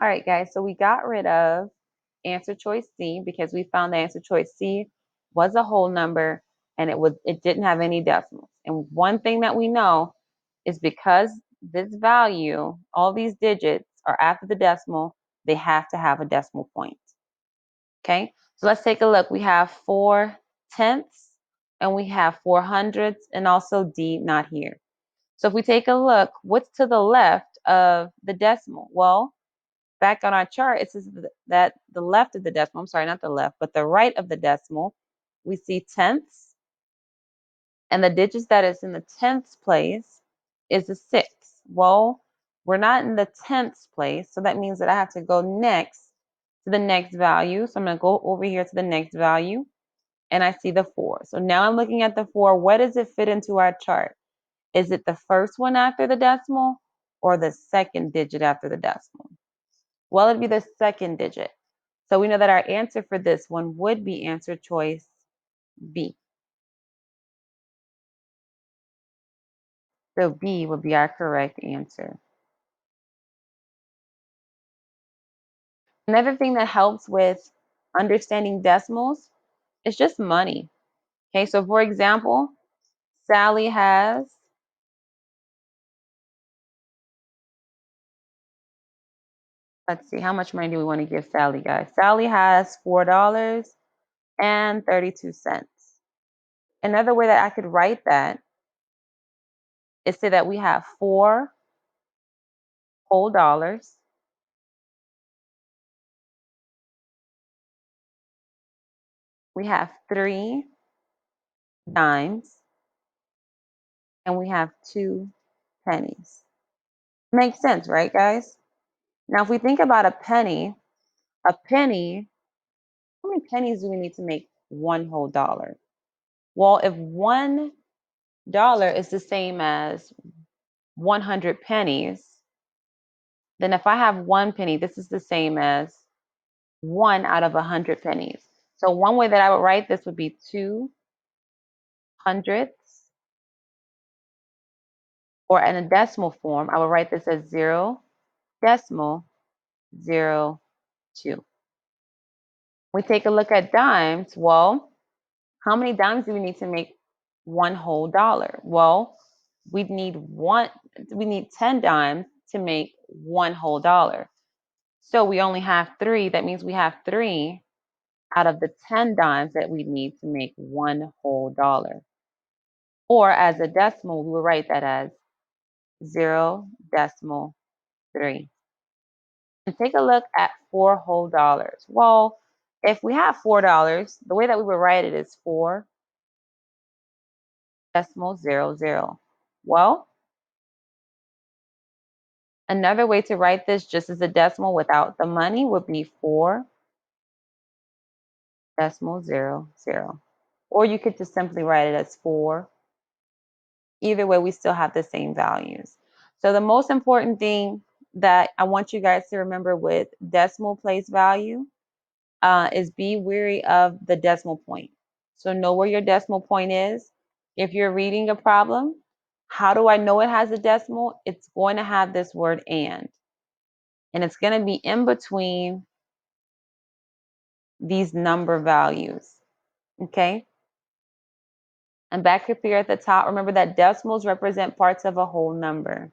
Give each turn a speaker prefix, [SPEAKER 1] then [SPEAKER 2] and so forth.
[SPEAKER 1] All right, guys, so we got rid of answer choice C because we found the answer choice C was a whole number and it didn't have any decimals. And one thing that we know is because this value, all these digits are after the decimal, they have to have a decimal point. Okay, so let's take a look. We have 4/10ths and we have 4/100ths and also D not here. So if we take a look, what's to the left of the decimal? Well, back on our chart, it says that the left of the decimal, I'm sorry, not the left, but the right of the decimal, we see tenths, and the digits that is in the tenths place is the 6. Well, we're not in the tenths place, so that means that I have to go next to the next value. So I'm going to go over here to the next value, and I see the 4. So now I'm looking at the 4. What does it fit into our chart? Is it the first one after the decimal or the second digit after the decimal? Well, it'd be the second digit. So we know that our answer for this one would be answer choice B. So B would be our correct answer. Another thing that helps with understanding decimals is just money. Okay, so for example, Sally has, let's see, how much money do we want to give Sally, guys? Sally has $4.32. Another way that I could write that is say that we have 4 whole dollars. We have 3 dimes, and we have 2 pennies. Makes sense, right, guys? Now, if we think about a penny, how many pennies do we need to make one whole dollar? Well, if $1 is the same as 100 pennies, then if I have 1 penny, this is the same as 1 out of 100 pennies. So one way that I would write this would be 2/100ths, or in a decimal form, I would write this as 0.02. We take a look at dimes. Well, how many dimes do we need to make one whole dollar? Well, we need 10 dimes to make one whole dollar. So we only have 3. That means we have 3 out of the 10 dimes that we need to make one whole dollar. Or as a decimal, we will write that as 0.3. And take a look at 4 whole dollars. Well, if we have $4, the way that we would write it is 4.00. Well, another way to write this just as a decimal without the money would be 4.00. Or you could just simply write it as 4. Either way, we still have the same values. So the most important thing that I want you guys to remember with decimal place value is be wary of the decimal point. So know where your decimal point is. If you're reading a problem, how do I know it has a decimal? It's going to have this word and it's going to be in between these number values, okay? And back up here at the top, remember that decimals represent parts of a whole number.